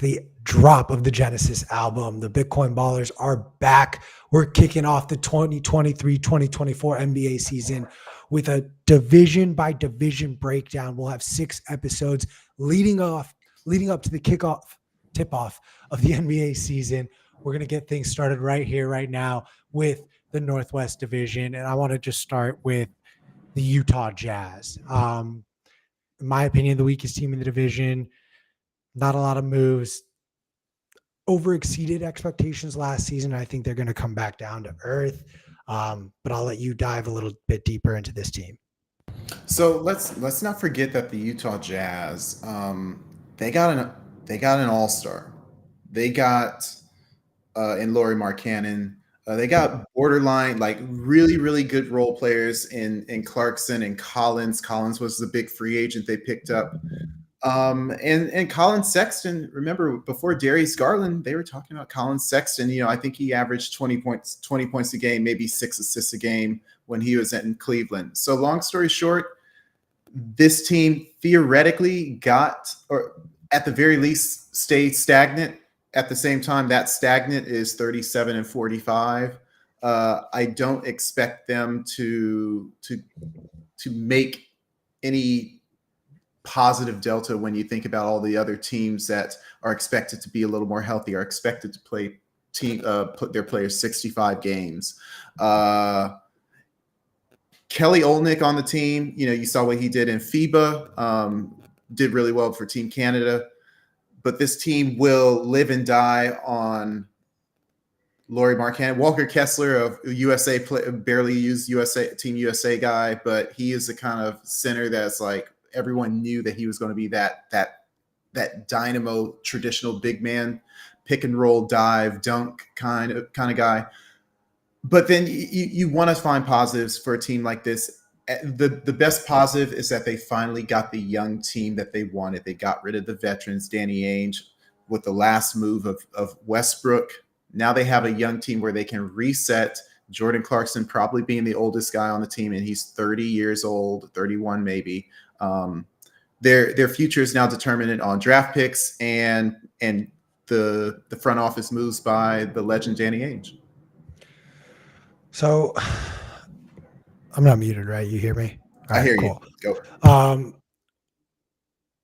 the drop of the Genesis album. The Bitcoin Ballers are back. We're kicking off the 2023-2024 NBA season with a division by division breakdown. We'll have 6 episodes leading up to the kickoff tip-off of the NBA season. We're going to get things started right here, right now with the Northwest Division. And I want to just start with the Utah Jazz. In my opinion, the weakest team in the division. Not a lot of moves. Over-exceeded expectations last season. I think they're going to come back down to earth. But I'll let you dive a little bit deeper into this team. So let's not forget that the Utah Jazz, they got an all-star. They got in Lauri Markkanen. They got borderline, like really, really good role players in Clarkson and Collins. Collins was the big free agent they picked up. And Colin Sexton, remember before Darius Garland, they were talking about Colin Sexton. I think he averaged 20 points a game, maybe 6 assists a game when he was in Cleveland. So long story short, this team theoretically got, or at the very least, stayed stagnant. At the same time, that stagnant is 37-45. I don't expect them to make any positive delta when you think about all the other teams that are expected to be a little more healthy, are expected to put their players 65 games. Kelly Olynyk on the team, you saw what he did in FIBA, did really well for Team Canada, but this team will live and die on Lauri Markkanen. Walker Kessler of USA, barely used Team USA guy, but he is the kind of center that's like, everyone knew that he was going to be that dynamo, traditional big man, pick and roll, dive, dunk kind of guy. But then you want to find positives for a team like this. The best positive is that they finally got the young team that they wanted. They got rid of the veterans, Danny Ainge, with the last move of Westbrook. Now they have a young team where they can reset. Jordan Clarkson probably being the oldest guy on the team, and he's 30 years old, 31 maybe. Their future is now determined on draft picks and the front office moves by the legend Danny Ainge. So I'm not muted, right? You hear me? All right, I hear cool. You. Go.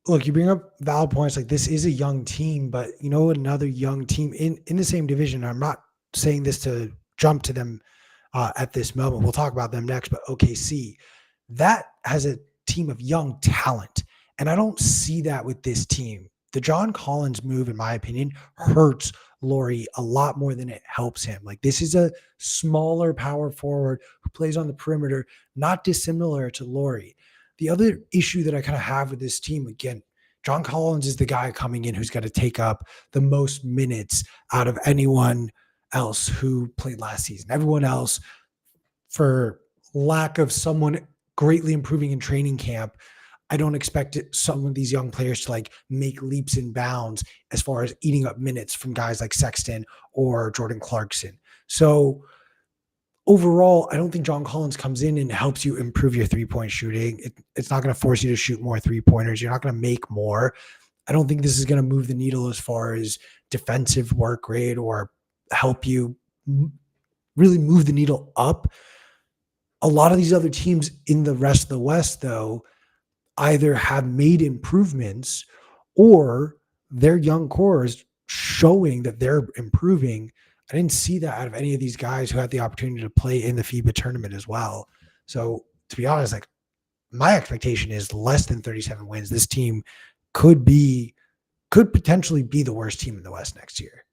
Look, you bring up valid points. Like, this is a young team, but another young team in the same division. I'm not saying this to jump to them at this moment. We'll talk about them next, but OKC, that has a team of young talent. And I don't see that with this team. The John Collins move, in my opinion, hurts Lauri a lot more than it helps him. Like, this is a smaller power forward who plays on the perimeter, not dissimilar to Lauri. The other issue that I kind of have with this team, again, John Collins is the guy coming in who's got to take up the most minutes out of anyone else who played last season. Everyone else, for lack of someone greatly improving in training camp, I don't expect some of these young players to make leaps and bounds as far as eating up minutes from guys like Sexton or Jordan Clarkson. So overall, I don't think John Collins comes in and helps you improve your three-point shooting. It's not going to force you to shoot more three-pointers. You're not going to make more. I don't think this is going to move the needle as far as defensive work rate or help you really move the needle up. A lot of these other teams in the rest of the West, though, either have made improvements or their young core is showing that they're improving. I didn't see that out of any of these guys who had the opportunity to play in the FIBA tournament as well. So to be honest, my expectation is less than 37 wins. This team could potentially be the worst team in the West next year.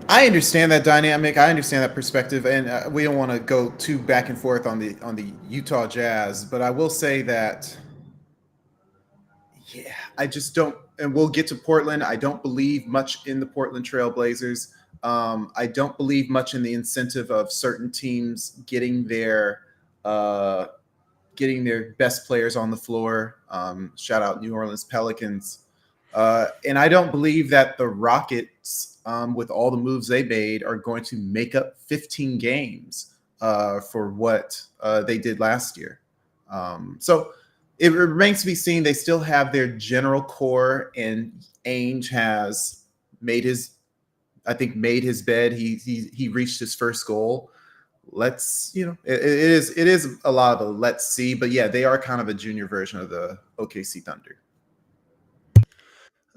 I understand that dynamic. I understand that perspective, and we don't want to go too back and forth on the Utah Jazz. But I will say that, I just don't. And we'll get to Portland. I don't believe much in the Portland Trail Blazers. I don't believe much in the incentive of certain teams getting their best players on the floor. Shout out New Orleans Pelicans. And I don't believe that the Rockets, with all the moves they made, are going to make up 15 games for what they did last year. So it remains to be seen. They still have their general core, and Ainge has made his, I think, made his bed. He reached his first goal. Let's, it is a lot of a let's see, but yeah, they are kind of a junior version of the OKC Thunder.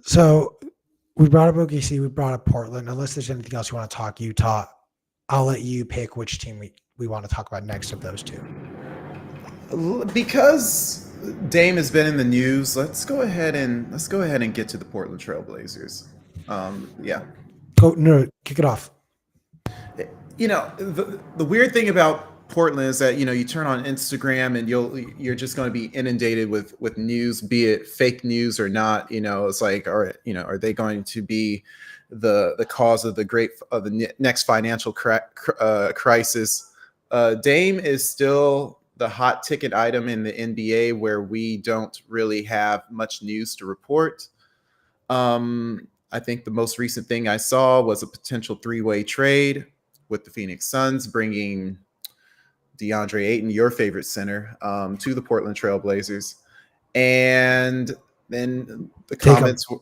So we brought up OKC, we brought up Portland. Unless there's anything else you want to talk Utah, I'll let you pick which team we want to talk about next of those two. Because Dame has been in the news, let's go ahead and get to the Portland Trailblazers. Yeah. Kick it off. The weird thing about Portland is that you turn on Instagram and you're just going to be inundated with news, be it fake news or not. It's like, are they going to be the cause of the next financial crisis? Dame is still the hot ticket item in the NBA, where we don't really have much news to report. I think the most recent thing I saw was a potential 3-way trade with the Phoenix Suns, bringing DeAndre Ayton, your favorite center, to the Portland Trailblazers. And then the comments were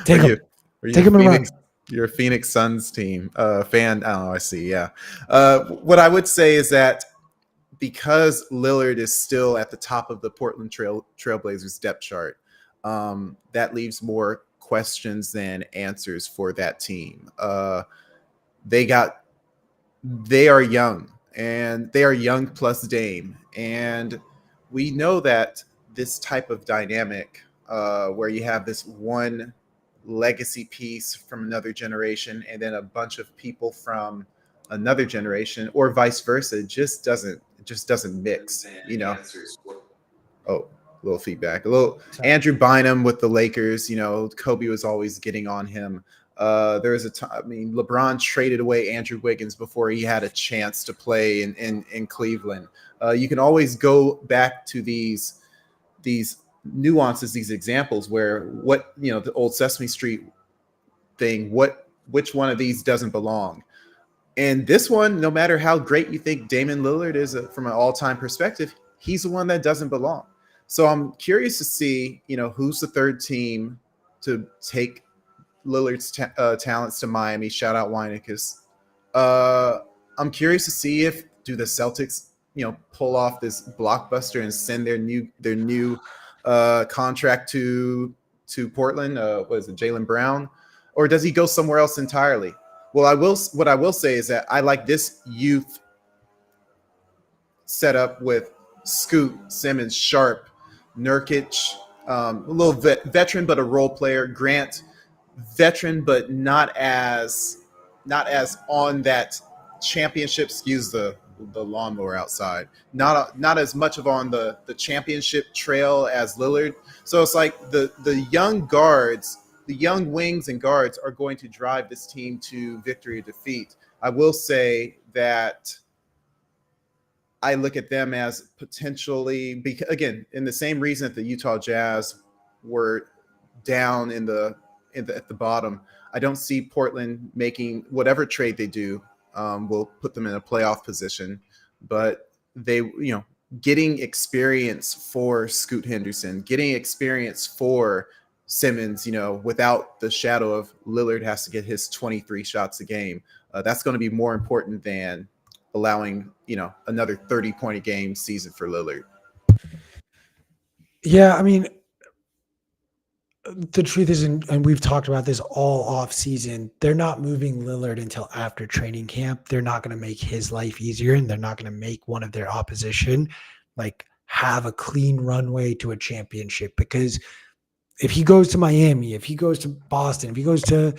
Take him and run. You're a Phoenix Suns team fan. Oh, I see. Yeah. What I would say is that because Lillard is still at the top of the Portland Trailblazers depth chart, that leaves more questions than answers for that team. They are young, and they are young plus Dame. And we know that this type of dynamic, where you have this one legacy piece from another generation and then a bunch of people from another generation, or vice versa, just doesn't mix. Oh, a little feedback. Sorry. Andrew Bynum with the Lakers. Kobe was always getting on him. There was a time. LeBron traded away Andrew Wiggins before he had a chance to play in Cleveland. You can always go back to these nuances, these examples where the old Sesame Street thing. Which one of these doesn't belong? And this one, no matter how great you think Damian Lillard is from an all-time perspective, he's the one that doesn't belong. So I'm curious to see, who's the third team to take Lillard's talents to Miami. Shout out Weinicus. I'm curious to see if do the Celtics, pull off this blockbuster and send their new contract to Portland. What is it, Jaylen Brown, or does he go somewhere else entirely? Well, what I will say is that I like this youth setup with Scoot, Simmons, Sharp, Nurkic, a little veteran but a role player. Grant, veteran but not as on that championship. Excuse the lawnmower outside. Not as much of on the championship trail as Lillard. So it's like the young guards, the young wings and guards are going to drive this team to victory or defeat. I will say that I look at them as potentially, because again, in the same reason that the Utah Jazz were down at the bottom, I don't see Portland making whatever trade they do will put them in a playoff position. But they, getting experience for Scoot Henderson, getting experience for Simmons, without the shadow of Lillard has to get his 23 shots a game. That's going to be more important than allowing, another 30-point a game season for Lillard. Yeah, the truth is, and we've talked about this all off season, they're not moving Lillard until after training camp. They're not going to make his life easier, and they're not going to make one of their opposition have a clean runway to a championship. Because if he goes to Miami, if he goes to Boston, if he goes to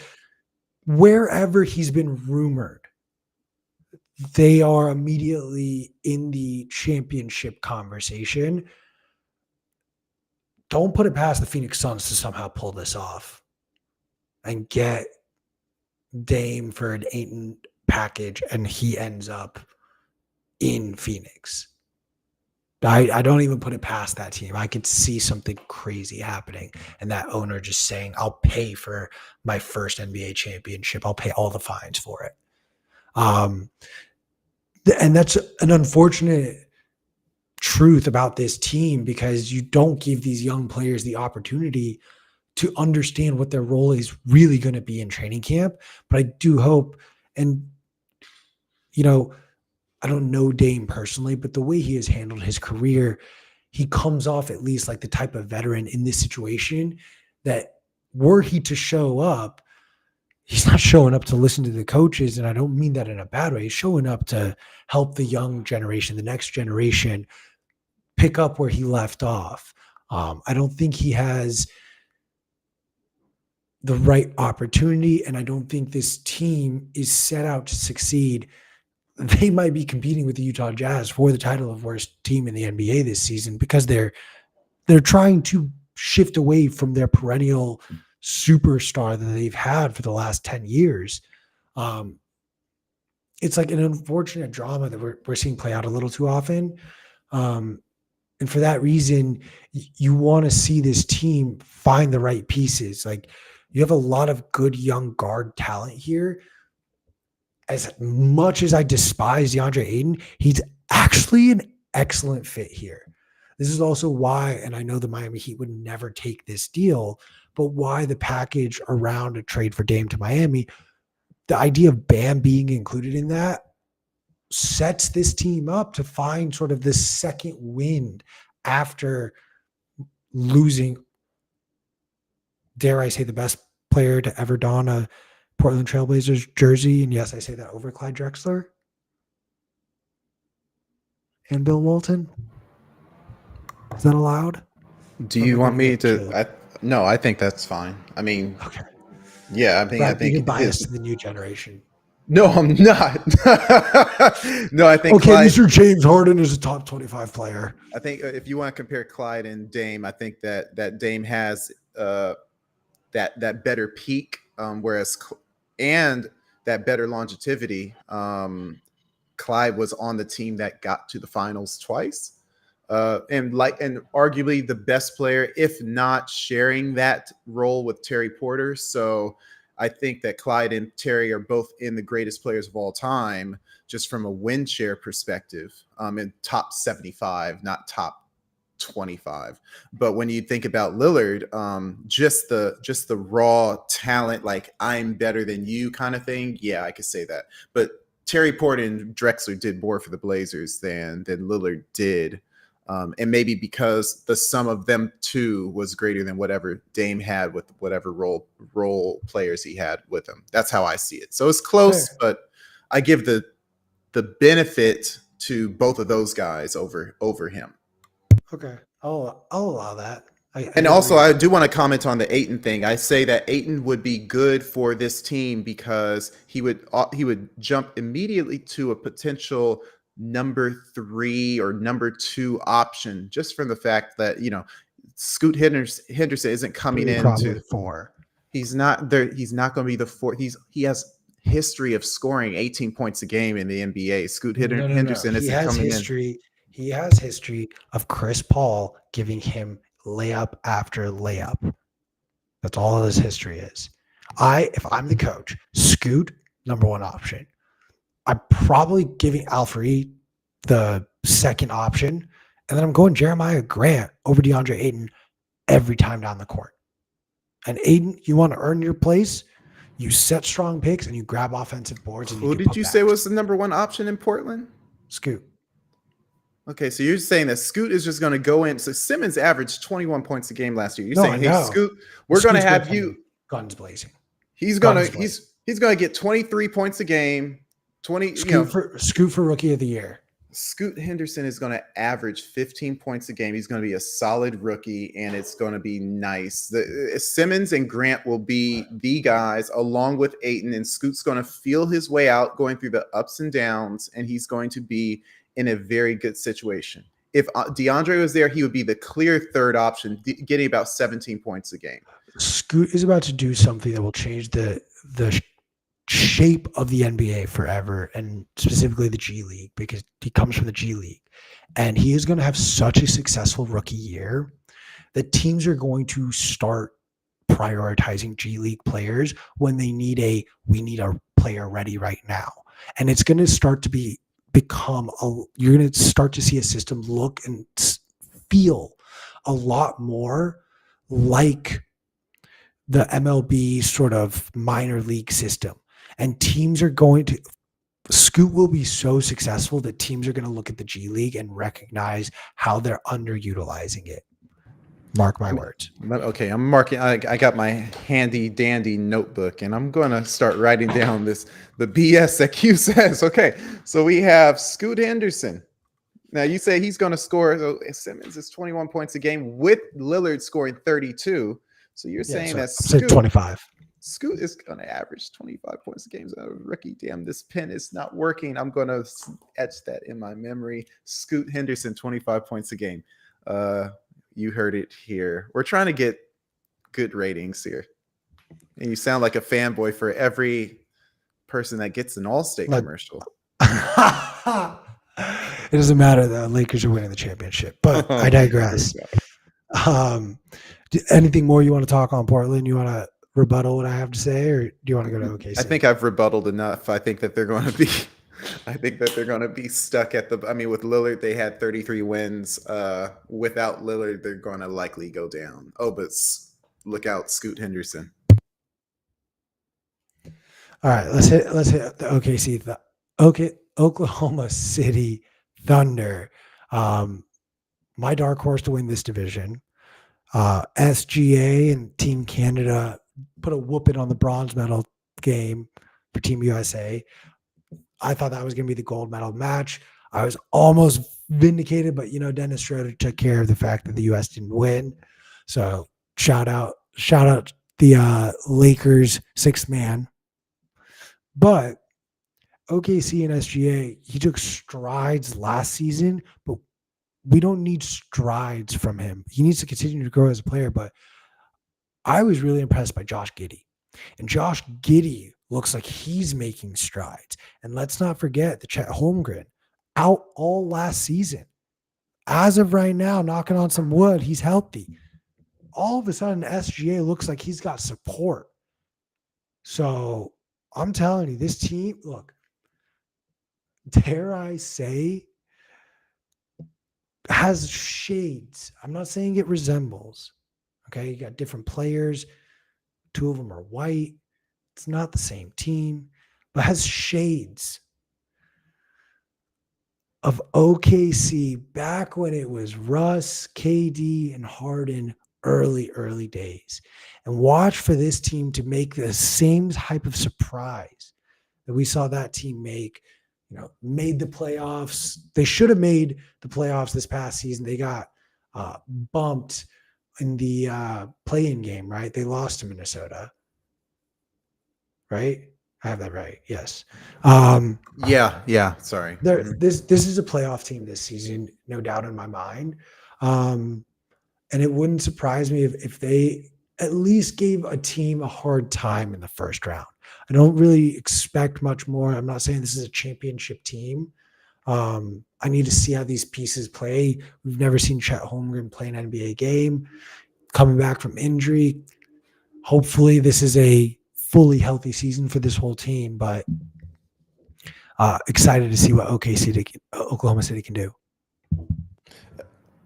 wherever he's been rumored, they are immediately in the championship conversation. Don't put it past the Phoenix Suns to somehow pull this off and get Dame for an Ayton package, and he ends up in Phoenix. I don't even put it past that team. I could see something crazy happening, and that owner just saying, I'll pay for my first NBA championship. I'll pay all the fines for it. And that's an unfortunate truth about this team because you don't give these young players the opportunity to understand what their role is really going to be in training camp. But I do hope, and I don't know Dame personally, but the way he has handled his career, he comes off at least like the type of veteran in this situation that were he to show up, he's not showing up to listen to the coaches. And I don't mean that in a bad way. He's showing up to help the young generation, the next generation, pick up where he left off. I don't think he has the right opportunity, and I don't think this team is set out to succeed. They might be competing with the Utah Jazz for the title of worst team in the NBA this season because they're trying to shift away from their perennial superstar that they've had for the last 10 years. It's like an unfortunate drama that we're seeing play out a little too often. And for that reason, you want to see this team find the right pieces. Like, you have a lot of good young guard talent here. As much as I despise DeAndre Ayton, he's actually an excellent fit here. This is also why, and I know the Miami Heat would never take this deal, but why the package around a trade for Dame to Miami, the idea of Bam being included in that sets this team up to find sort of this second wind after losing, dare I say, the best player to ever don a Portland Trailblazers jersey. And yes, I say that over Clyde Drexler and Bill Walton. Is that allowed? Do you want me to? No, I think that's fine. I mean, okay. Yeah, I think you're biased to the new generation. No, I'm not. No, I think okay, Clyde, Mr. James Harden is a top 25 player. I think if you want to compare Clyde and Dame, I think that Dame has that better peak, whereas and that better longevity. Clyde was on the team that got to the finals twice. And arguably the best player, if not sharing that role with Terry Porter. So I think that Clyde and Terry are both in the greatest players of all time, just from a win share perspective, in top 75, not top 25. But when you think about Lillard, just the raw talent, like I'm better than you kind of thing. Yeah, I could say that. But Terry Porter and Drexler did more for the Blazers than Lillard did. And maybe because the sum of them two was greater than whatever Dame had with whatever role players he had with him. That's how I see it. So it's close, Fair. But I give the benefit to both of those guys over him. Okay, I'll allow that. I do want to comment on the Ayton thing. I say that Ayton would be good for this team because he would jump immediately to a potential number 3 or number 2 option, just from the fact that Scoot Henderson isn't coming into 4. He's not there. He's not going to be the 4. He has history of scoring 18 points a game in the NBA. Scoot Henderson isn't coming in. He has history of Chris Paul giving him layup after layup. That's all his history is. If I'm the coach, Scoot, number 1 option. I'm probably giving Alfred the second option, and then I'm going Jeremiah Grant over DeAndre Ayton every time down the court. And Ayton, you want to earn your place, you set strong picks, and you grab offensive boards. And who did you say was the number 1 option in Portland? Scoot. Okay, so you're saying that Scoot is just going to go in. So Simmons averaged 21 points a game last year. You're saying, hey, Scoot, we're going to have you guns blazing. He's going to get 23 points a game. Scoot for rookie of the year. Scoot Henderson is going to average 15 points a game. He's going to be a solid rookie, and it's going to be nice. Simmons and Grant will be the guys along with Ayton, and Scoot's going to feel his way out, going through the ups and downs, and he's going to be in a very good situation. If DeAndre was there, he would be the clear third option, getting about 17 points a game. Scoot is about to do something that will change the shape of the NBA forever, and specifically the G League, because he comes from the G League, and he is going to have such a successful rookie year that teams are going to start prioritizing G League players when we need a player ready right now. And it's going to start to be you're going to start to see a system look and feel a lot more like the MLB sort of minor league system. And teams are going to, Scoot will be so successful that teams are going to look at the G League and recognize how they're underutilizing it. Mark my words. Okay, I'm marking. I got my handy dandy notebook, and I'm going to start writing down the BS that Q says. Okay, so we have Scoot Henderson. Now you say he's going to score. So Simmons is 21 points a game with Lillard scoring 32. So you're saying that Scoot 25. Scoot is going to average 25 points a game. So rookie, damn, this pen is not working. I'm going to etch that in my memory. Scoot Henderson, 25 points a game. You heard it here. We're trying to get good ratings here. And you sound like a fanboy for every person that gets an Allstate commercial. It doesn't matter. The Lakers are winning the championship, but I digress. Anything more you want to talk on Portland? You want to rebuttal what I have to say, or do you want to go to OKC? I think I've rebutted enough. I think that they're going to be stuck at with Lillard, they had 33 wins. Without Lillard, they're going to likely go down. Oh, but look out, Scoot Henderson. All right, let's hit the OKC. Oklahoma City Thunder. My dark horse to win this division. SGA and Team Canada put a whooping on the bronze medal game for Team USA. I thought that was going to be the gold medal match. I was almost vindicated, but Dennis Schroeder took care of the fact that the U.S. didn't win. So shout out the Lakers sixth man. But OKC and SGA, he took strides last season, but we don't need strides from him. He needs to continue to grow as a player. But I was really impressed by Josh Giddey. And Josh Giddey looks like he's making strides. And let's not forget the Chet Holmgren out all last season. As of right now, knocking on some wood, he's healthy. All of a sudden, SGA looks like he's got support. So I'm telling you, this team, look, dare I say, has shades. I'm not saying it resembles. Okay, you got different players. Two of them are white. It's not the same team, but has shades of OKC back when it was Russ, KD, and Harden early days. And watch for this team to make the same type of surprise that we saw that team make. Made the playoffs. They should have made the playoffs this past season. They got bumped in the play-in game, right? They lost to Minnesota. Right? I have that right. Yes. Yeah. Sorry. This is a playoff team this season, no doubt in my mind. And it wouldn't surprise me if they at least gave a team a hard time in the first round. I don't really expect much more. I'm not saying this is a championship team. I need to see how these pieces play. We've never seen Chet Holmgren play an NBA game, coming back from injury. Hopefully this is a fully healthy season for this whole team, but excited to see what Oklahoma City can do.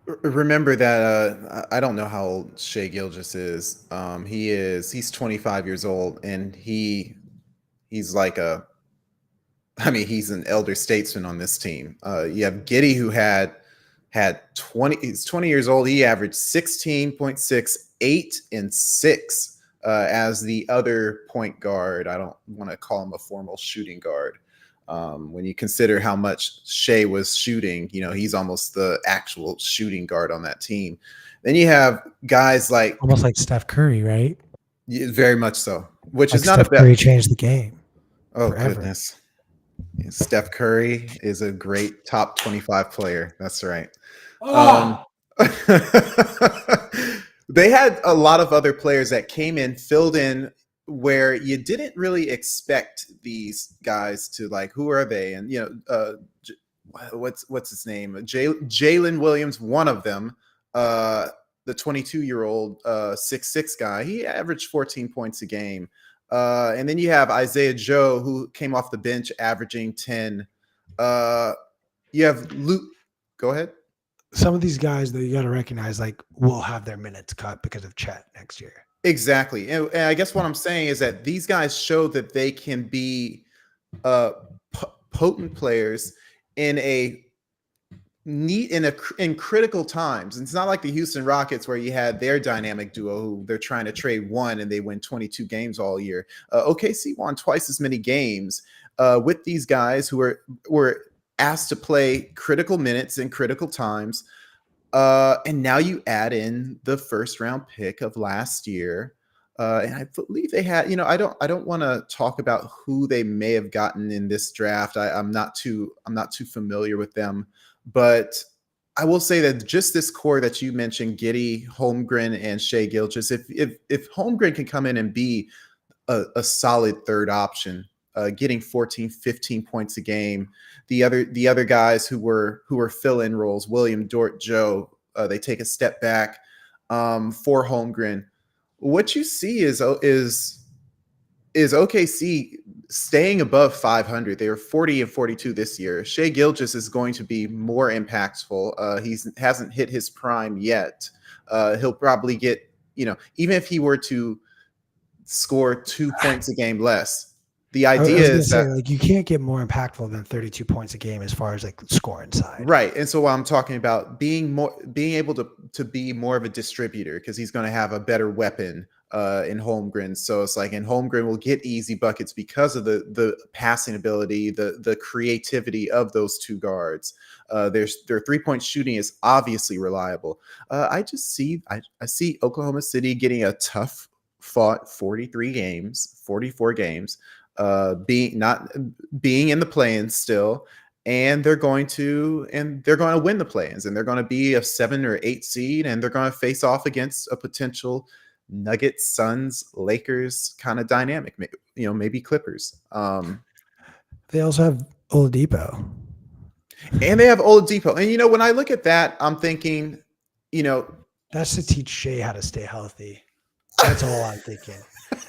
Remember that I don't know how old Shai Gilgeous is. He's 25 years old, and he's like he's an elder statesman on this team. You have Giddey, who had 20. He's 20 years old. He averaged 16.6, 8, and 6 as the other point guard. I don't want to call him a formal shooting guard. When you consider how much Shai was shooting, he's almost the actual shooting guard on that team. Then you have guys like almost like Steph Curry, right? Very much so. Which like is not Steph a bad. Curry changed the game. Oh forever. Goodness! Steph Curry is a great top 25 player. That's right. They had a lot of other players that came in, filled in, where you didn't really expect these guys to, like, who are they? And what's his name? Jalen Williams, one of them, the 22-year-old 6'6" guy. He averaged 14 points a game. And then you have Isaiah Joe, who came off the bench averaging 10. You have Luke. Go ahead. Some of these guys that you got to recognize, like, will have their minutes cut because of Chet next year. Exactly. And I guess what I'm saying is that these guys show that they can be uh, potent players in a in critical times. And it's not like the Houston Rockets where you had their dynamic duo who they're trying to trade one and they win 22 games all year. OKC won twice as many games with these guys who were asked to play critical minutes in critical times. And now you add in the first round pick of last year. And I believe they had, I don't want to talk about who they may have gotten in this draft. I'm not too familiar with them, but I will say that just this core that you mentioned, Giddey, Holmgren, and Shai Gilgeous, if Holmgren can come in and be a solid third option, getting 14, 15 points a game, the other guys who were fill-in roles, William, Dort, Joe, they take a step back for Holmgren. What you see is OKC staying above 500. They were 40 and 42 this year. Shai Gilgeous is going to be more impactful. He hasn't hit his prime yet. He'll probably get, even if he were to score 2 points a game less, the idea I was is gonna that say, like, you can't get more impactful than 32 points a game as far as like scoring side. right. And so I'm talking about being able to be more of a distributor, because he's going to have a better weapon in Holmgren. So it's like, and Holmgren will get easy buckets because of the passing ability, the creativity of those two guards. Their 3-point shooting is obviously reliable. I see Oklahoma City getting a tough fought 44 games, being in the play-in still, and they're going to win the play-ins, and they're going to be a 7 or 8 seed, and they're going to face off against a potential Nuggets, Suns, Lakers kind of dynamic, maybe Clippers. They also have Oladipo. And they have Oladipo. And when I look at that, I'm thinking, That's to teach Shai how to stay healthy. That's all I'm thinking.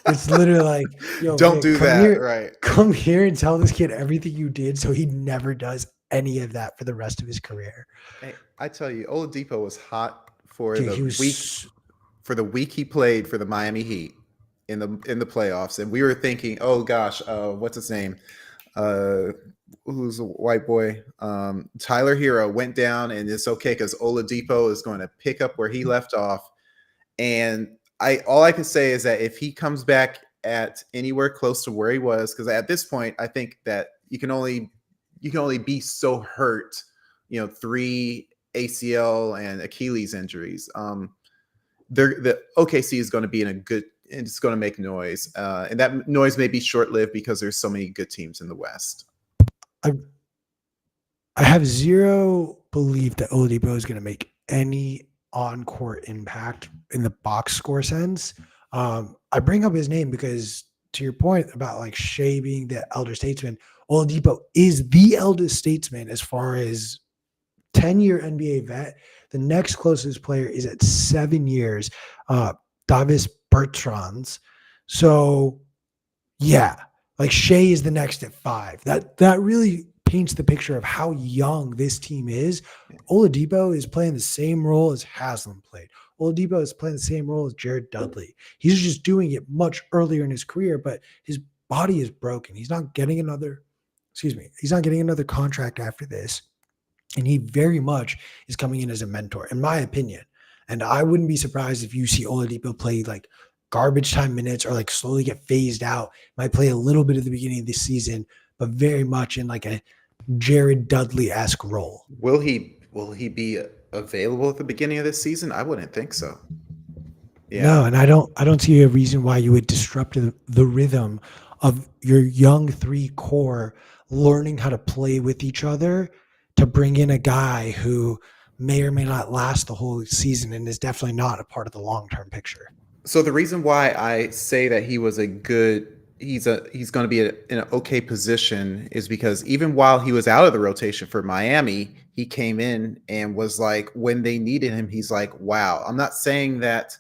It's literally like, yo, don't Vic, do come that, here, right? come here and tell this kid everything you did so he never does any of that for the rest of his career. Hey, I tell you, Oladipo was hot for Dude, the week he played for the Miami Heat in the playoffs, and we were thinking, oh gosh, what's his name? Who's a white boy? Tyler Hero went down, and it's okay because Oladipo is going to pick up where he left off. And all I can say is that if he comes back at anywhere close to where he was, because at this point, I think that you can only be so hurt, 3 ACL and Achilles injuries. The OKC is going to be in a good, and it's going to make noise, and that noise may be short-lived because there's so many good teams in the West. I have zero belief that Oladipo is going to make any on-court impact in the box score sense. I bring up his name because, to your point about like Shai being the elder statesman, Oladipo is the eldest statesman as far as 10-year NBA vet. The next closest player is at 7 years, Davis Bertrands. So, yeah, like Shai is the next at 5. That really paints the picture of how young this team is. Oladipo is playing the same role as Haslam played. Oladipo is playing the same role as Jared Dudley. He's just doing it much earlier in his career, but his body is broken. He's not getting another contract after this. And he very much is coming in as a mentor, in my opinion. And I wouldn't be surprised if you see Oladipo play like garbage time minutes or like slowly get phased out. Might play a little bit at the beginning of the season, but very much in like a Jared Dudley-esque role. Will he be available at the beginning of this season? I wouldn't think so. Yeah. No, and I don't see a reason why you would disrupt the rhythm of your young 3 core learning how to play with each other to bring in a guy who may or may not last the whole season and is definitely not a part of the long-term picture. So the reason why I say that he's going to be in an okay position is because even while he was out of the rotation for Miami, he came in and was like, when they needed him, he's like, wow. I'm not saying that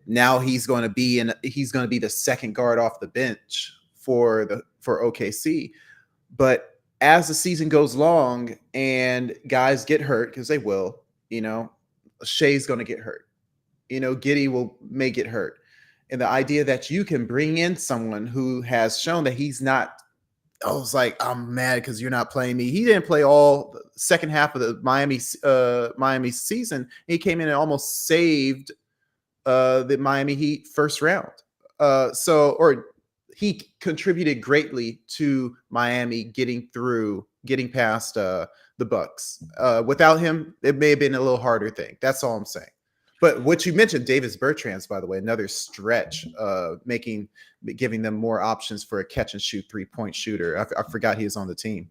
now he's going to be the second guard off the bench for OKC, but as the season goes long and guys get hurt, because they will, Shea's going to get hurt. Giddy may get hurt. And the idea that you can bring in someone who has shown that he's not, it's like, I'm mad because you're not playing me. He didn't play all the second half of the Miami season. He came in and almost saved the Miami Heat first round. Or he contributed greatly to Miami getting past the Bucks. Without him, it may have been a little harder thing. That's all I'm saying. But what you mentioned, Davis Bertrands, by the way, another stretch, giving them more options for a catch and shoot 3-point shooter. I forgot he was on the team.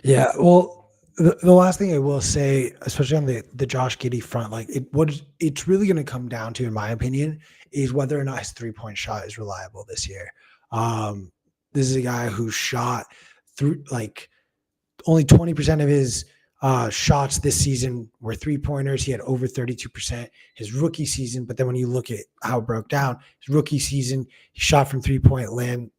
Yeah, well, the last thing I will say, especially on the Josh Giddey front, like it's really going to come down to, in my opinion, is whether or not his 3-point shot is reliable this year. This is a guy who shot through like only 20% of his shots this season were 3-pointers. He had over 32% his rookie season. But then when you look at how it broke down, his rookie season, he shot from 3-point land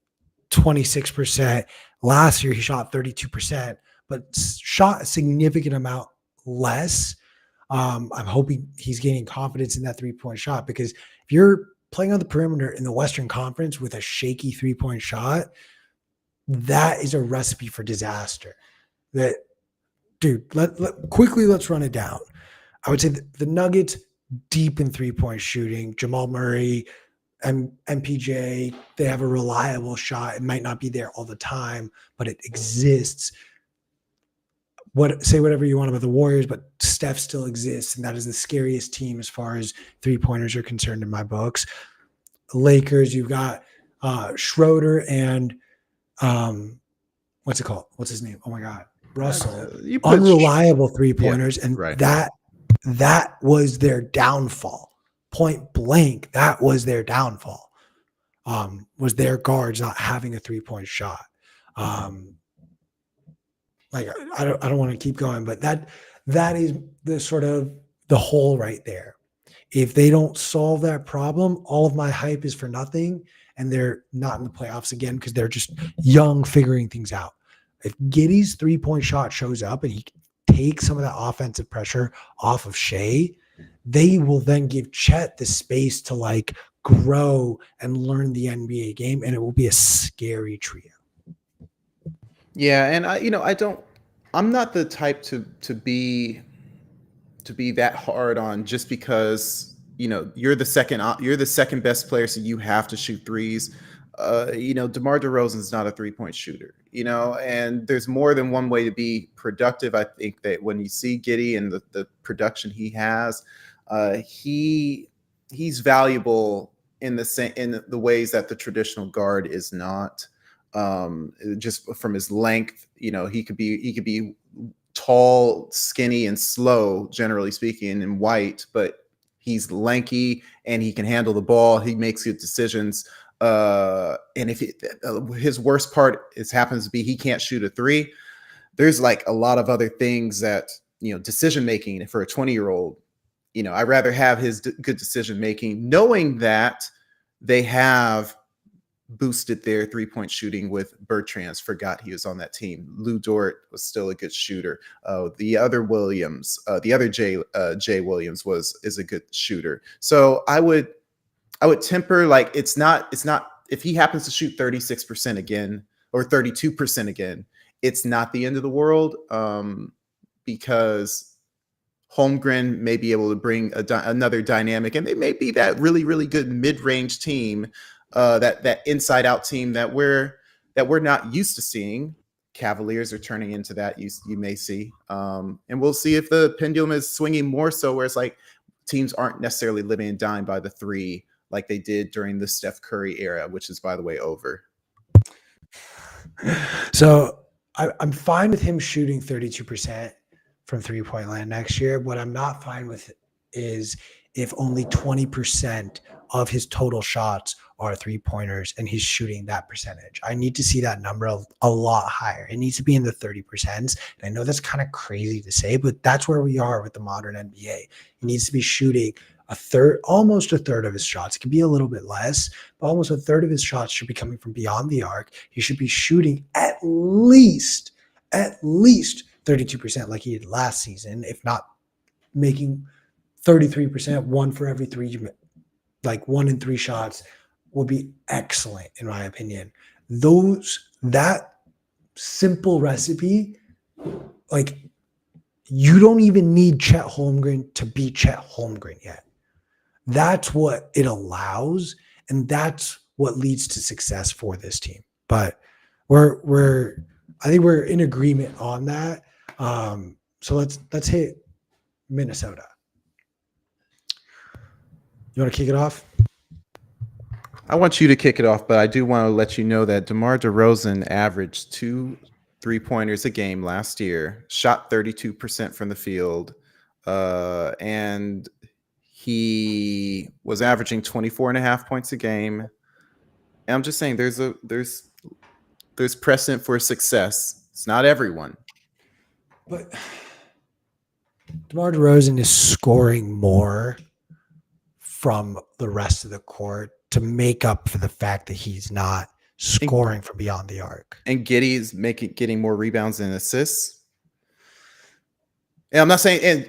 26%. Last year, he shot 32%, but shot a significant amount less. I'm hoping he's gaining confidence in that 3-point shot, because if you're playing on the perimeter in the Western Conference with a shaky 3-point shot, that is a recipe for disaster. That, dude, let's run it down. I would say the Nuggets deep in 3-point shooting. Jamal Murray, MPJ, they have a reliable shot. It might not be there all the time, but it exists. Say whatever you want about the Warriors, but Steph still exists, and that is the scariest team as far as 3-pointers are concerned in my books. Lakers, you've got Schroeder and what's it called? What's his name? Oh my God, Russell. Unreliable 3-pointers, and right. that was their downfall. Point blank, that was their downfall. Was their guards not having a 3-point shot. Like I don't want to keep going, but that is the sort of the hole right there. If they don't solve that problem, all of my hype is for nothing, and they're not in the playoffs again because they're just young, figuring things out. If Giddey's 3-point shot shows up and he takes some of that offensive pressure off of Shea, they will then give Chet the space to like grow and learn the NBA game, and it will be a scary trio. Yeah, and I'm not the type to be that hard on just because you're the second best player, so you have to shoot threes. DeMar DeRozan's not a 3-point shooter, and there's more than one way to be productive. I think that when you see Giddey and the production he has, he's valuable in the ways that the traditional guard is not. Just from his length, he could be tall, skinny, and slow, generally speaking, and white, but he's lanky and he can handle the ball. He makes good decisions. And if his worst part happens to be he can't shoot a 3, there's like a lot of other things that, decision making for a 20-year-old, I'd rather have his good decision making, knowing that they have boosted their 3-point shooting with Bertrands. Forgot he was on that team. Lou Dort was still a good shooter. The other Williams, the other Jay Williams is a good shooter. So I would temper, like, it's not if he happens to shoot 36% again or 32% again, it's not the end of the world, because Holmgren may be able to bring another dynamic, and they may be that really, really good mid-range team, that inside out team that we're not used to seeing. Cavaliers are turning into that, you may see, and we'll see if the pendulum is swinging more so where it's like teams aren't necessarily living and dying by the 3 like they did during the Steph Curry era, which is, by the way, over. So I'm fine with him shooting 32% from 3-point land next year. What I'm not fine with is if only 20% of his total shots are 3-pointers and he's shooting that percentage. I need to see that number a lot higher. It needs to be in the 30%. And I know that's kind of crazy to say, but that's where we are with the modern NBA. He needs to be shooting almost a third of his shots. It could be a little bit less, but almost a third of his shots should be coming from beyond the arc. He should be shooting at least at least 32% like he did last season, if not making 33%, one for every three, like 1 in 3 shots would be excellent in my opinion. That simple recipe, like you don't even need Chet Holmgren to be Chet Holmgren yet. That's what it allows, and that's what leads to success for this team. But I think we're in agreement on that. So let's hit Minnesota. You want to kick it off? I want you to kick it off, but I do want to let you know that DeMar DeRozan averaged 2 3-pointers a game last year, shot 32% from the field, and he was averaging 24.5 points a game. And I'm just saying there's precedent for success. It's not everyone. But DeMar DeRozan is scoring more from the rest of the court to make up for the fact that he's not scoring from beyond the arc. And Giddey's getting more rebounds and assists. And I'm not saying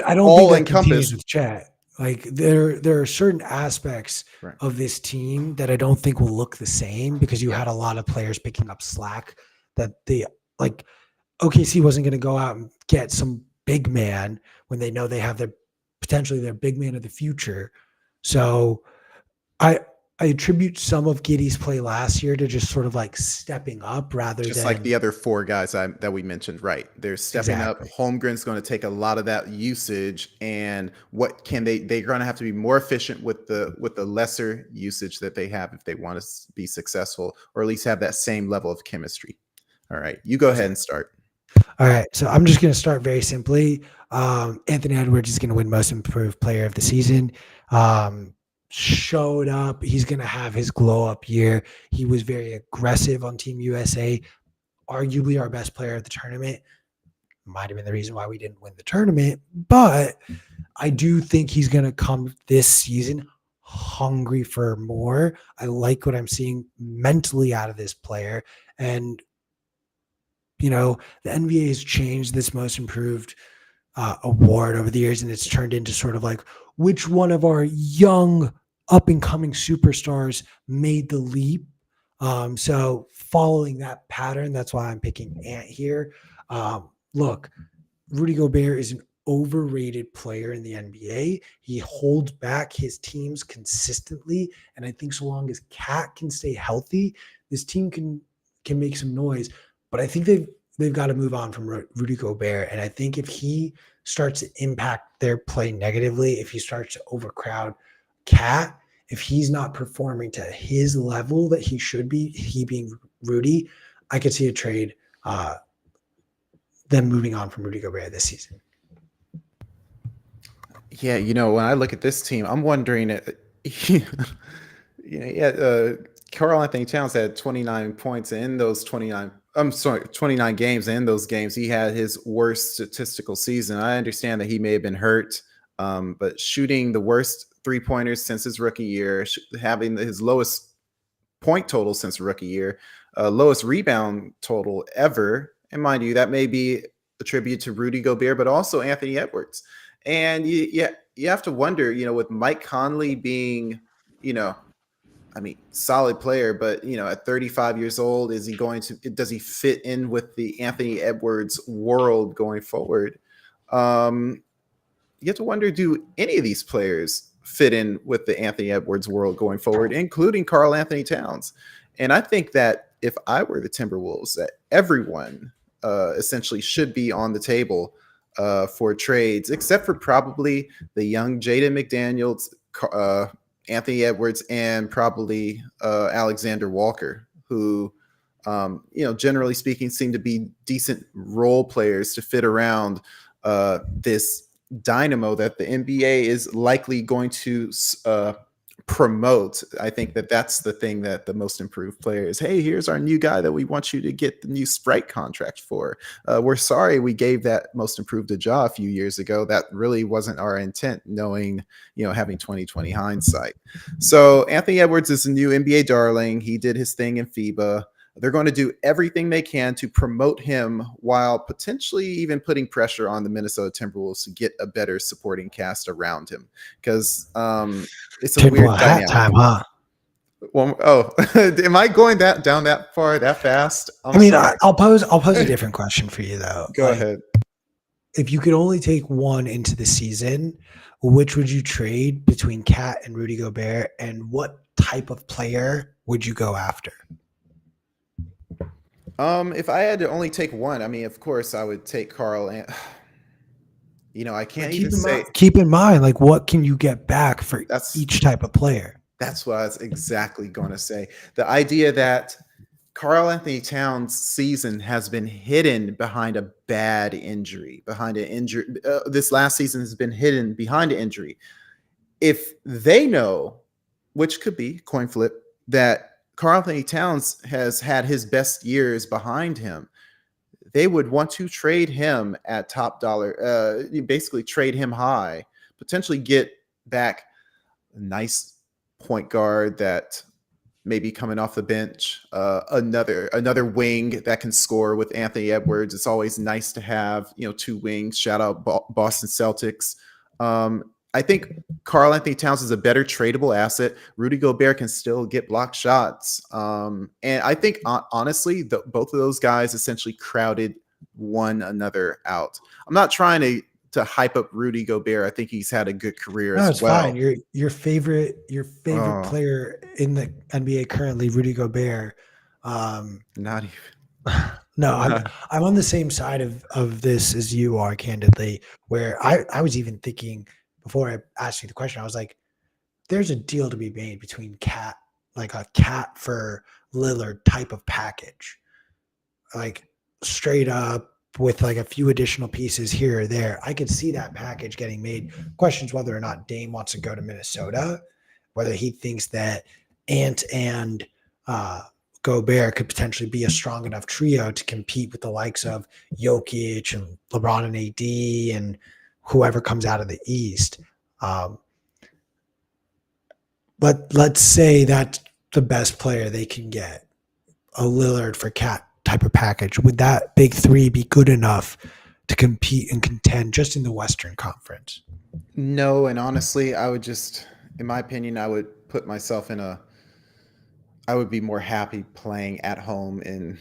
I don't think that continues with Chet. Like there are certain aspects of this team that I don't think will look the same because you had a lot of players picking up slack that they like. OKC wasn't going to go out and get some big man when they know they have potentially their big man of the future. So I attribute some of Giddey's play last year to just sort of like stepping up rather than like the other 4 guys that we mentioned. Right. They're stepping up. Holmgren's going to take a lot of that usage, and what can they're going to have to be more efficient with the lesser usage that they have if they want to be successful, or at least have that same level of chemistry. All right. You go ahead and start. All right. So I'm just going to start very simply. Anthony Edwards is going to win most improved player of the season. Showed up. He's going to have his glow up year. He was very aggressive on Team USA, arguably our best player of the tournament. Might have been the reason why we didn't win the tournament, but I do think he's going to come this season hungry for more. I like what I'm seeing mentally out of this player. And, you know, the NBA has changed this most improved award over the years, and it's turned into sort of like which one of our young up and coming superstars made the leap. So following that pattern, that's why I'm picking Ant here. Look, Rudy Gobert is an overrated player in the NBA. He holds back his teams consistently, and I think so long as Cat can stay healthy, this team can make some noise. But I think they've got to move on from Rudy Gobert, and I think if he starts to impact their play negatively, if he starts to overcrowd Cat, if he's not performing to his level that he should be, he being Rudy, I could see a trade, them moving on from Rudy Gobert this season. Yeah, you know, when I look at this team, I'm wondering, Karl Anthony Towns had 29 points in those 29 games. In those games, he had his worst statistical season. I understand that he may have been hurt, but shooting the worst 3-pointers since his rookie year, having his lowest point total since rookie year, lowest rebound total ever. And mind you, that may be a tribute to Rudy Gobert, but also Anthony Edwards. And you have to wonder, you know, with Mike Conley being, you know, I mean, solid player, but, you know, at 35 years old, does he fit in with the Anthony Edwards world going forward? You have to wonder, do any of these players fit in with the Anthony Edwards world going forward, including Karl Anthony Towns? And I think that if I were the Timberwolves, that everyone essentially should be on the table for trades, except for probably the young Jaden McDaniels, Anthony Edwards, and probably Alexander Walker, who, you know, generally speaking, seem to be decent role players to fit around this dynamo that the NBA is likely going to promote. I think that that's the thing that the most improved players, hey, here's our new guy that we want you to get the new Sprite contract for. We're sorry we gave that most improved a Ja a few years ago. That really wasn't our intent, knowing, you know, having 2020 hindsight. So Anthony Edwards is a new NBA darling. He did his thing in FIBA. They're going to do everything they can to promote him while potentially even putting pressure on the Minnesota Timberwolves to get a better supporting cast around him, because it's a Tinfoil weird hat dynamic. time, huh? Well, am I going down that far that fast? I'm I mean, sorry. I'll pose a different question for you though. Go Like, ahead. if you could only take one into the season, which would you trade between Cat and Rudy Gobert, and what type of player would you go after? If I had to only take one, I mean, of course, I would take Carl. And I can't even say Keep in mind, like, what can you get back for that's each type of player? that's what I was exactly going to say. The idea that Karl Anthony Towns' season has been hidden behind a bad injury, behind an injury. This last season has been hidden behind an injury. If they know, which could be coin flip, that Karl Anthony Towns has had his best years behind him, they would want to trade him at top dollar, basically trade him high, potentially get back a nice point guard that maybe coming off the bench, another wing that can score with Anthony Edwards. It's always nice to have, two wings. Shout out Boston Celtics. I think Karl Anthony Towns is a better tradable asset. Rudy Gobert can still get blocked shots. And I think, honestly, both of those guys essentially crowded one another out. I'm not trying to hype up Rudy Gobert. I think he's had a good career No, as it's well. fine. Your favorite Oh. player in the NBA currently, Rudy Gobert. Not even. No, I'm on the same side of this as you are, candidly, where I was even thinking before I asked you the question, I was like, there's a deal to be made between like a Cat for Lillard type of package. Like straight up with like a few additional pieces here or there. I could see that package getting made. Questions whether or not Dame wants to go to Minnesota, whether he thinks that Ant and Gobert could potentially be a strong enough trio to compete with the likes of Jokic and LeBron and AD and whoever comes out of the East. But let's say that's the best player they can get, a Lillard for Cat type of package. Would that big three be good enough to compete and contend just in the Western Conference? No, and honestly, I would just, in my opinion, I would put myself I would be more happy playing at home in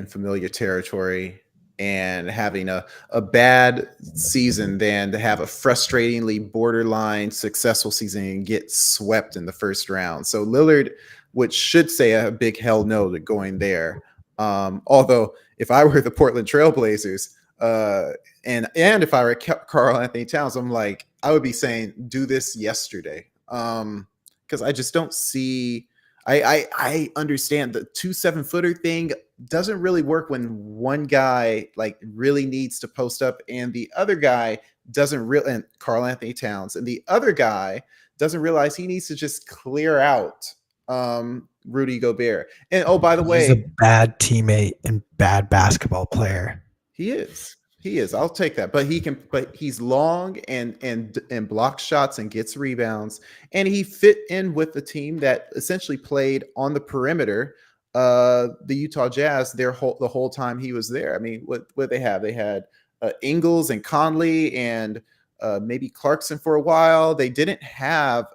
familiar territory and having a bad season than to have a frustratingly borderline successful season and get swept in the first round. So Lillard, which should say a big hell no to going there. Although if I were the Portland Trailblazers, and if I were Karl Anthony Towns, I would be saying, do this yesterday. Because I just don't see. I understand the 2 7-footer thing doesn't really work when one guy really needs to post up and the other guy doesn't really, and Karl Anthony Towns, and the other guy doesn't realize he needs to just clear out Rudy Gobert. And oh, by the way, he's a bad teammate and bad basketball player. He is. I'll take that. But he's long and blocks shots and gets rebounds. And he fit in with the team that essentially played on the perimeter, the Utah Jazz, the whole time he was there. I mean, what they have? They had Ingles and Conley and maybe Clarkson for a while. They didn't have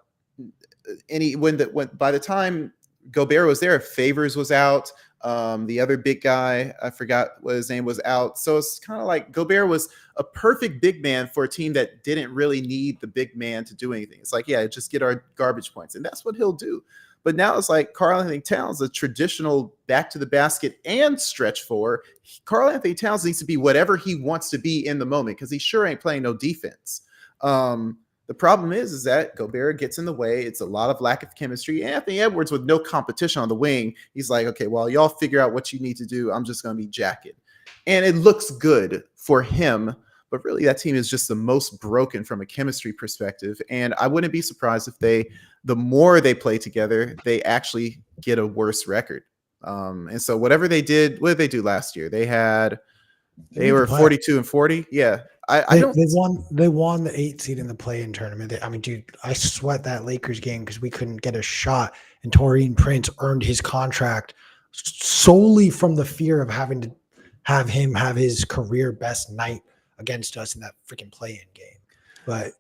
any by the time Gobert was there, Favors was out. The other big guy, I forgot what his name, was out. So it's kind of like Gobert was a perfect big man for a team that didn't really need the big man to do anything. It's like, yeah, just get our garbage points. And that's what he'll do. But now it's like Karl Anthony Towns, a traditional back to the basket and stretch four. Karl Anthony Towns needs to be whatever he wants to be in the moment because he sure ain't playing no defense. The problem is that Gobert gets in the way. It's a lot of lack of chemistry. Anthony Edwards, with no competition on the wing, he's like, okay, well, y'all figure out what you need to do. I'm just going to be jacket. And it looks good for him, but really that team is just the most broken from a chemistry perspective. And I wouldn't be surprised if the more they play together, they actually get a worse record. And so what did they do last year? They were 42-40. Yeah. They won the 8 seed in the play-in tournament. Dude, I sweat that Lakers game because we couldn't get a shot, and Taurean Prince earned his contract solely from the fear of having to have him have his career best night against us in that freaking play-in game. But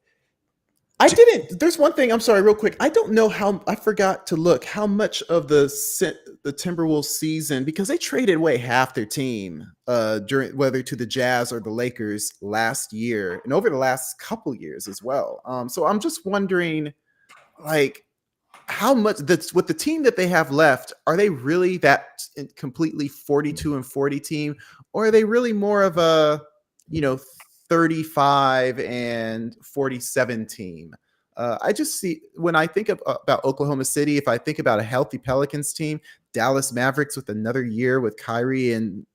There's one thing. I'm sorry, real quick. I don't know how. I forgot to look how much of the Timberwolves season, because they traded away half their team during, whether to the Jazz or the Lakers last year, and over the last couple years as well. So I'm just wondering, like, how much that's with the team that they have left. Are they really that completely 42-40 team, or are they really more of a 35 and 47 team? I just see, when I think about Oklahoma City, if I think about a healthy Pelicans team, Dallas Mavericks with another year with Kyrie and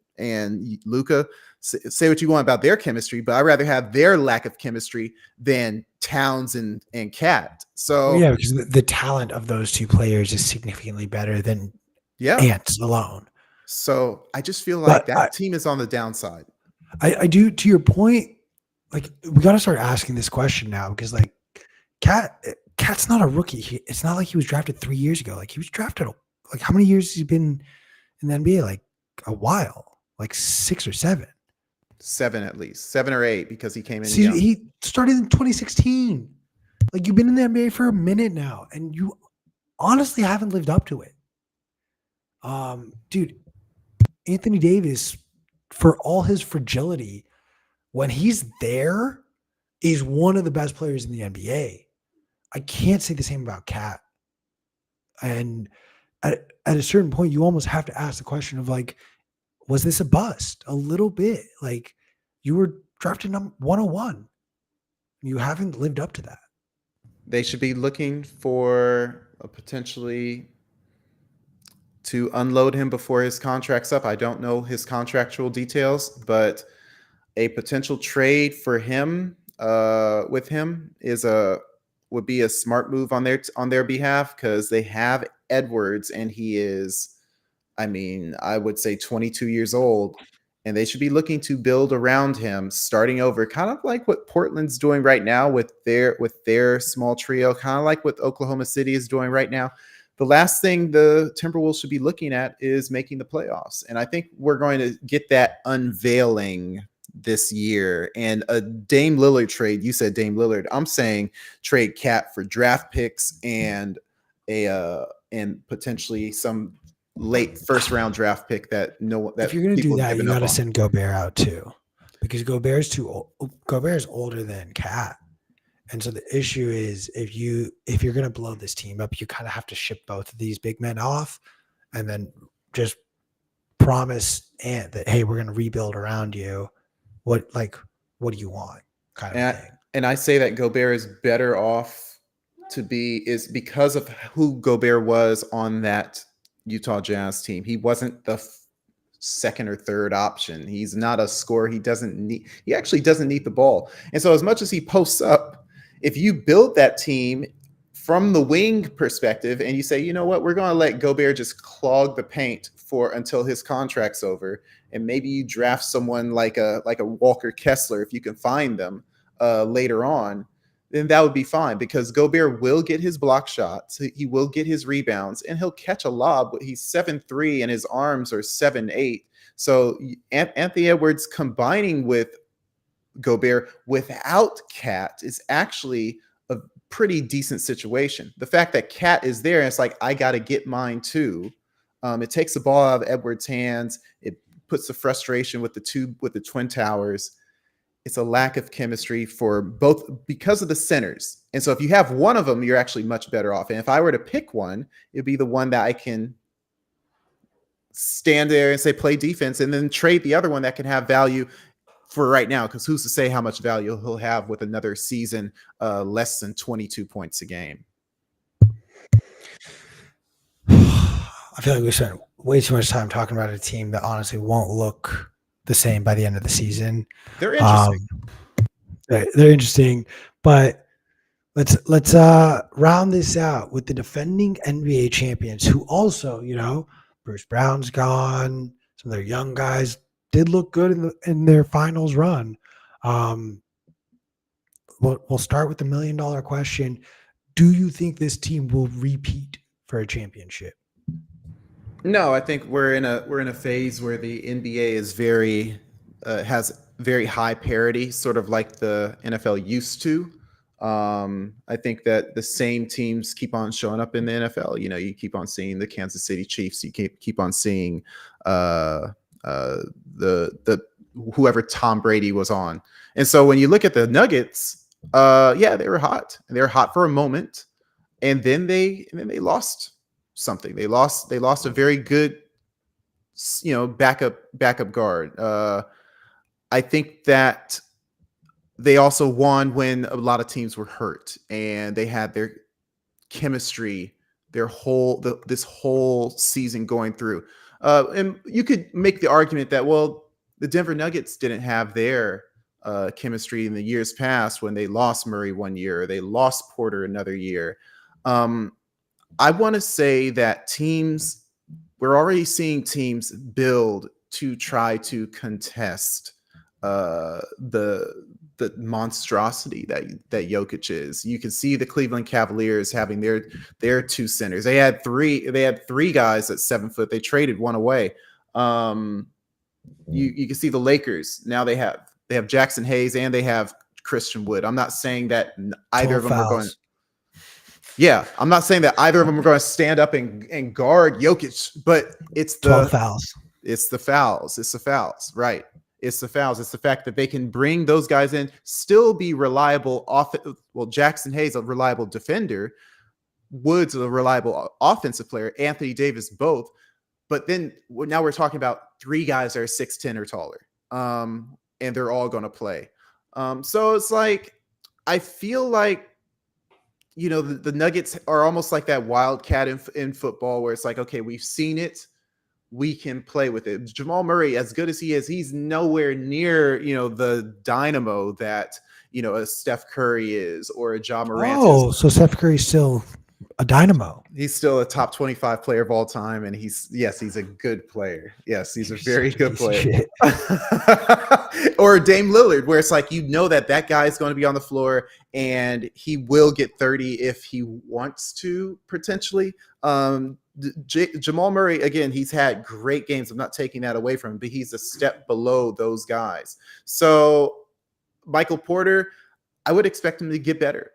Luka. Say what you want about their chemistry, but I'd rather have their lack of chemistry than Towns and Cat. So yeah, because the talent of those two players is significantly better than Ants alone. So I just feel like that team is on the downside. I do, to your point, like, we got to start asking this question now, because like Cat's not a rookie. It's not like he was drafted 3 years ago. Like, he was drafted, like, how many years has he been in the NBA? Like, a while, like 6 or 7. 7 at least, 7 or 8, because he came in. See, he started in 2016. Like, you've been in the NBA for a minute now, and you honestly haven't lived up to it. Dude, Anthony Davis, for all his fragility, when he's there, is one of the best players in the NBA. I can't say the same about Cat. And at a certain point, you almost have to ask the question of, like, was this a bust? A little bit. Like, you were drafted number 101. You haven't lived up to that. They should be looking for a potentially to unload him before his contract's up. I don't know his contractual details, but a potential trade for him with him would be a smart move on their behalf, because they have Edwards, and he is, I would say 22 years old, and they should be looking to build around him, starting over, kind of like what Portland's doing right now with their small trio, kind of like what Oklahoma City is doing right now. The last thing the Timberwolves should be looking at is making the playoffs, and I think we're going to get that unveiling this year. And a Dame Lillard trade. You said Dame Lillard. I'm saying trade Cat for draft picks and and potentially some late first round draft pick that if you're going to do that, you got to send Gobert out too, because Gobert's too old. Gobert's older than Cat. And so the issue is, if you're going to blow this team up, you kind of have to ship both of these big men off, and then just promise Ant that, hey, we're going to rebuild around you. What do you want? Kind of thing. And I say that Gobert is better off is because of who Gobert was on that Utah Jazz team. He wasn't the second or third option. He's not a scorer. He actually doesn't need the ball. And so as much as he posts up, if you build that team from the wing perspective and you say, you know what, we're going to let Gobert just clog the paint until his contract's over, and maybe you draft someone like a Walker Kessler, if you can find them later on, then that would be fine, because Gobert will get his block shots, he will get his rebounds, and he'll catch a lob. He's 7'3" and his arms are 7'8". So Anthony Edwards combining with Gobert without Cat is actually a pretty decent situation. The fact that Cat is there, and it's like, I got to get mine too. It takes the ball out of Edwards' hands. It puts the frustration with the Twin Towers. It's a lack of chemistry for both because of the centers. And so if you have one of them, you're actually much better off. And if I were to pick one, it'd be the one that I can stand there and say, play defense, and then trade the other one that can have value for right now, because who's to say how much value he'll have with another season less than 22 points a game. I feel like we spent way too much time talking about a team that honestly won't look the same by the end of the season. They're interesting. They're interesting, but let's round this out with the defending NBA champions, who also, Bruce Brown's gone. Some of their young guys did look good in their finals run. We'll start with the $1 million question. Do you think this team will repeat for a championship? No, I think we're in a phase where the NBA is very has very high parity, sort of like the NFL used to. I think that the same teams keep on showing up in the NFL. You know, you keep on seeing the Kansas City Chiefs. You keep on seeing uh, uh, the whoever Tom Brady was on. And so when you look at the Nuggets, yeah, they were hot. They were hot for a moment, and then they lost something. They lost a very good, backup guard. I think that they also won when a lot of teams were hurt and they had their chemistry, this whole season going through. And you could make the argument that, well, the Denver Nuggets didn't have their chemistry in the years past when they lost Murray one year, or they lost Porter another year. I want to say that we're already seeing teams build to try to contest the monstrosity that Jokic is. You can see the Cleveland Cavaliers having their two centers. They had three guys at 7 foot. They traded one away. You can see the Lakers. Now they have Jackson Hayes and they have Christian Wood. I'm not saying that either of them are going. Yeah, I'm not saying that either of them are going to stand up and guard Jokic, but it's the 12 fouls. It's the fouls. It's the fouls, right? It's the fouls. It's the fact that they can bring those guys in, still be reliable. Well, Jackson Hayes, a reliable defender. Woods, a reliable offensive player. Anthony Davis, both. But then now we're talking about three guys that are 6'10" or taller, and they're all going to play. So it's like, I feel like, the Nuggets are almost like that wildcat in football, where it's like, okay, we've seen it. We can play with it. Jamal Murray, as good as he is, he's nowhere near, the dynamo that, a Steph Curry is, or a Ja Morant is. Oh, so Steph Curry's still a dynamo. He's still a top 25 player of all time. And he's a good player. Yes, he's a very good player. Or Dame Lillard, where it's like, that guy is going to be on the floor and he will get 30 if he wants to, potentially. Jamal Murray, again, he's had great games. I'm not taking that away from him, but he's a step below those guys. So Michael Porter, I would expect him to get better.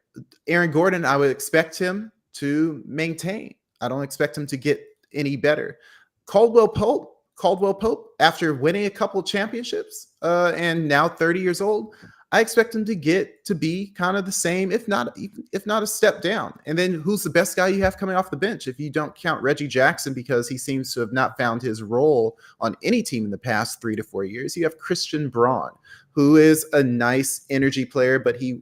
Aaron Gordon, I would expect him to maintain. I don't expect him to get any better. Caldwell Pope, after winning a couple championships and now 30 years old, I expect him to get to be kind of the same, if not a step down. And then who's the best guy you have coming off the bench? If you don't count Reggie Jackson, because he seems to have not found his role on any team in the past 3 to 4 years, you have Christian Braun, who is a nice energy player, but he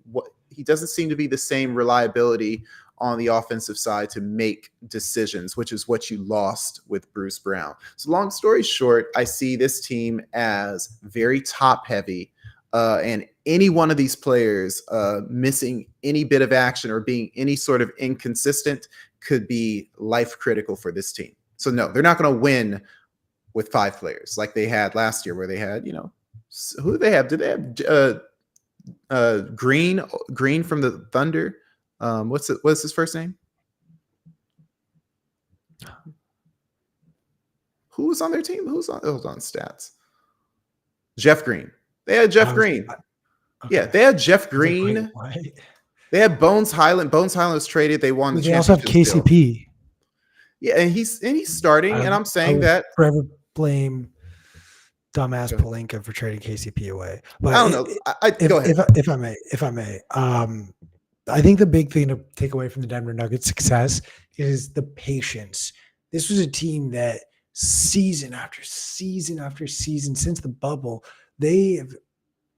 doesn't seem to be the same reliability on the offensive side to make decisions, which is what you lost with Bruce Brown. So long story short, I see this team as very top heavy, and any one of these players missing any bit of action or being any sort of inconsistent could be life critical for this team. So no, they're not going to win with 5 players like they had last year, where they had, who did they have? Did they have Green from the Thunder? What's his first name? Who was on their team? Who was on stats? Jeff Green. They had Jeff Green. Okay. Yeah, they had Jeff Green. They had Bones Highland. Bones Highland was traded. They won the championship. They also have KCP. Yeah, and he's starting. And I'm saying that forever blame dumbass Pelinka for trading KCP away. But I don't know. Go ahead. If I may. I think the big thing to take away from the Denver Nuggets' success is the patience. This was a team that season after season after season since the bubble, they have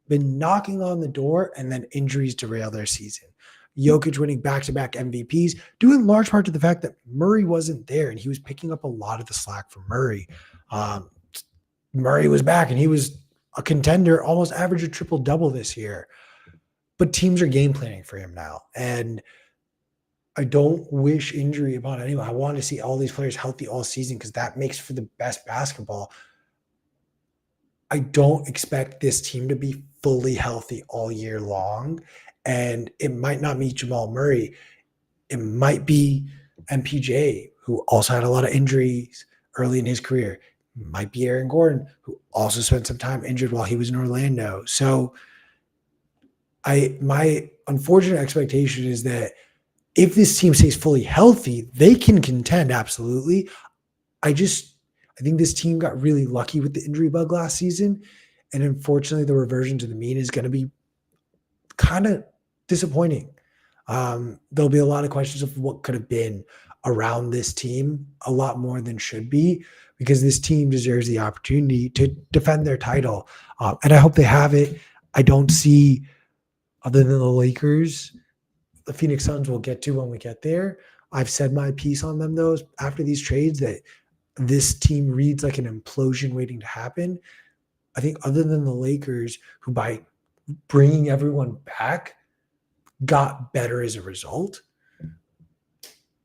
been knocking on the door, and then injuries derail their season. Jokic winning back-to-back MVPs, due in large part to the fact that Murray wasn't there, and he was picking up a lot of the slack from Murray. Murray was back, and he was a contender, almost averaged a triple-double this year. But teams are game planning for him now, and I don't wish injury upon anyone. I want to see all these players healthy all season because that makes for the best basketball. I don't expect this team to be fully healthy all year long, and it might not be Jamal Murray. It might be MPJ, who also had a lot of injuries early in his career. Might be Aaron Gordon, who also spent some time injured while he was in Orlando. So my unfortunate expectation is that if this team stays fully healthy, they can contend absolutely. I think this team got really lucky with the injury bug last season, and unfortunately, the reversion to the mean is going to be kind of disappointing. There'll be a lot of questions of what could have been around this team, a lot more than should be, because this team deserves the opportunity to defend their title, and I hope they have it. I don't see, other than the Lakers, the Phoenix Suns will get to when we get there. I've said my piece on them, though, after these trades, that this team reads like an implosion waiting to happen. I think other than the Lakers, who by bringing everyone back got better as a result,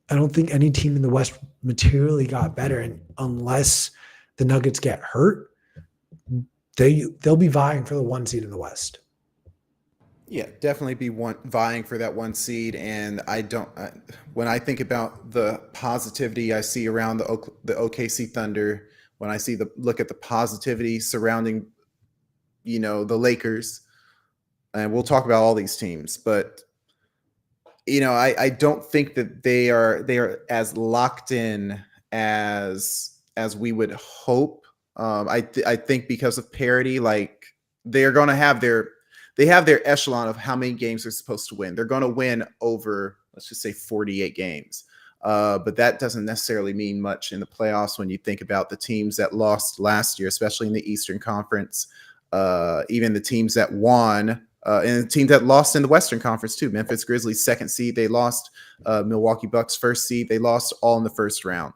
I don't think any team in the West materially got better. And unless the Nuggets get hurt, they'll be vying for the 1 seed in the West. Yeah, definitely be vying for that 1 seed. And when I think about the positivity I see around the OKC Thunder, when I look at the positivity surrounding, the Lakers, and we'll talk about all these teams, but I don't think that they are as locked in as we would hope. I think because of parity, like they're going to have they have their echelon of how many games they're supposed to win. They're going to win over, let's just say, 48 games. But that doesn't necessarily mean much in the playoffs when you think about the teams that lost last year, especially in the Eastern Conference, even the teams that won, and the teams that lost in the Western Conference too. Memphis Grizzlies, 2nd seed, they lost. Milwaukee Bucks, 1st seed, they lost all in the first round.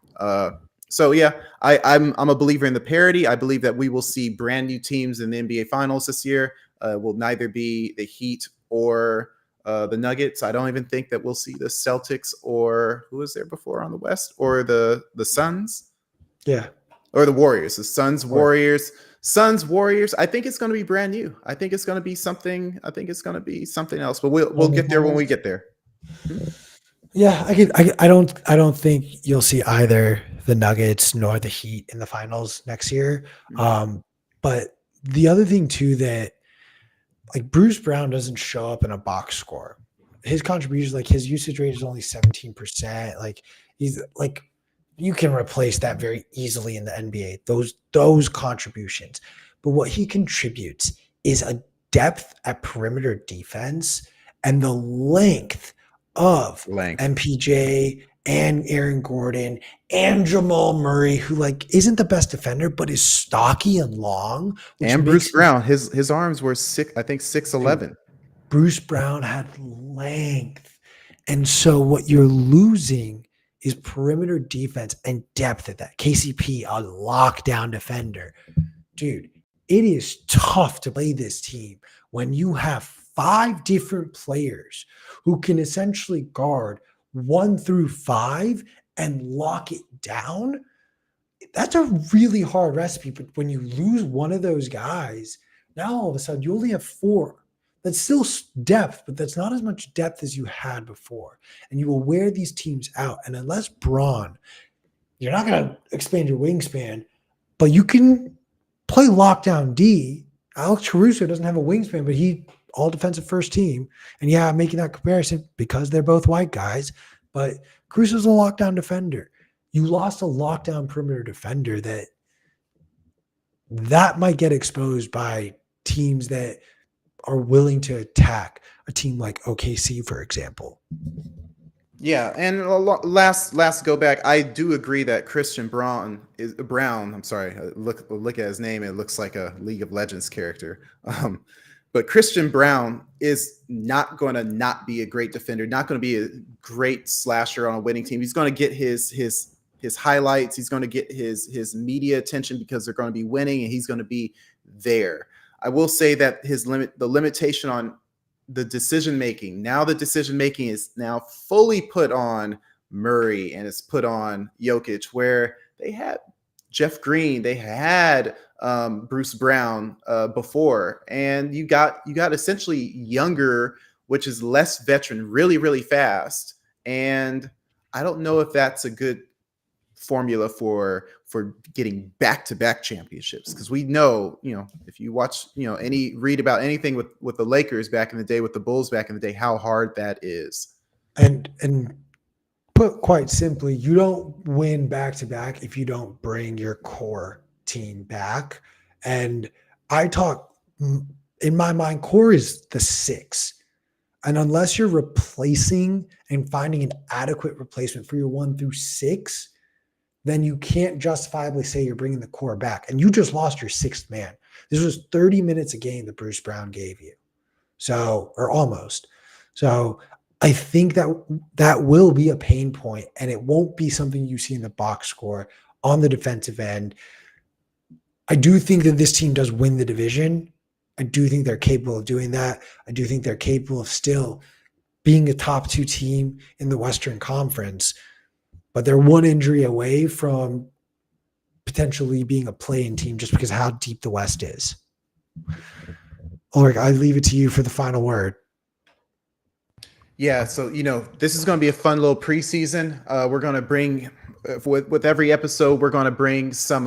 So yeah, I'm a believer in the parity. I believe that we will see brand new teams in the NBA Finals this year. Will neither be the Heat or the Nuggets. I don't even think that we'll see the Celtics or who was there before on the West, or the Suns. Yeah. Or the Warriors. The Suns, Warriors. Suns, Warriors. I think it's going to be brand new. I think it's going to be something. I think it's going to be something else. But we'll get there when we get there. Yeah, I don't think you'll see either the Nuggets nor the Heat in the finals next year. But the other thing too, that like Bruce Brown doesn't show up in a box score. His contributions, like his usage rate is only 17%. Like he's like, you can replace that very easily in the NBA, those contributions. But what he contributes is a depth at perimeter defense and the length of MPJ and Aaron Gordon and Jamal Murray, who like isn't the best defender, but is stocky and long. And Bruce Brown, his arms were 6'11". Bruce Brown had length. And so what you're losing is perimeter defense and depth at that. KCP, a lockdown defender. Dude, it is tough to play this team when you have 5 different players who can essentially guard 1 through 5 and lock it down. That's a really hard recipe. But when you lose one of those guys, now all of a sudden you only have 4. That's still depth, but that's not as much depth as you had before. And you will wear these teams out. And unless Braun, you're not going to expand your wingspan, but you can play lockdown D. Alex Caruso doesn't have a wingspan, but he all defensive first team. And yeah, I'm making that comparison because they're both white guys, but Caruso's a lockdown defender. You lost a lockdown perimeter defender that might get exposed by teams that are willing to attack a team like OKC, for example. Yeah, and last go back, I do agree that Christian Brown is Brown. I'm sorry, look at his name. It looks like a League of Legends character. But Christian Brown is not going to not be a great defender, not going to be a great slasher on a winning team. He's going to get his highlights. He's going to get his media attention because they're going to be winning, and he's going to be there. I will say that the limitation on the decision-making, now the decision-making is now fully put on Murray and it's put on Jokic, where they had Jeff Green, they had Bruce Brown before, and you got essentially younger, which is less veteran, really, really fast. And I don't know if that's a good formula for getting back-to-back championships, because we know, if you watch, read about anything with the Lakers back in the day, with the Bulls back in the day, how hard that is. And put quite simply, you don't win back to back if you don't bring your core team back. And I talk, in my mind, core is the 6. And unless you're replacing and finding an adequate replacement for your 1 through 6, then you can't justifiably say you're bringing the core back. And you just lost your 6th man. This was 30 minutes a game that Bruce Brown gave you. So, or almost. So I think that will be a pain point, and it won't be something you see in the box score on the defensive end. I do think that this team does win the division. I do think they're capable of doing that. I do think they're capable of still being a top 2 team in the Western Conference, but they're one injury away from potentially being a play-in team just because of how deep the West is. Ulrich, I leave it to you for the final word. Yeah, so this is going to be a fun little preseason. We're going to bring with every episode, we're going to bring some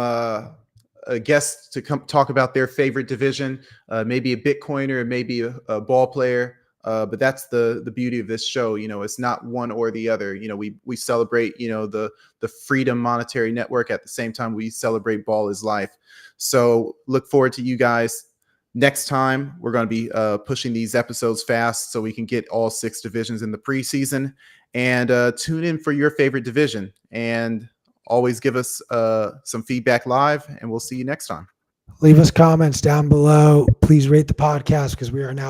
guests to come talk about their favorite division, maybe a Bitcoiner, maybe a ball player. But that's the beauty of this show. It's not one or the other. We celebrate the Freedom Monetary Network at the same time we celebrate Ball is Life. So look forward to you guys. Next time, we're going to be pushing these episodes fast so we can get all 6 divisions in the preseason. And tune in for your favorite division. And always give us some feedback live, and we'll see you next time. Leave us comments down below. Please rate the podcast because we are now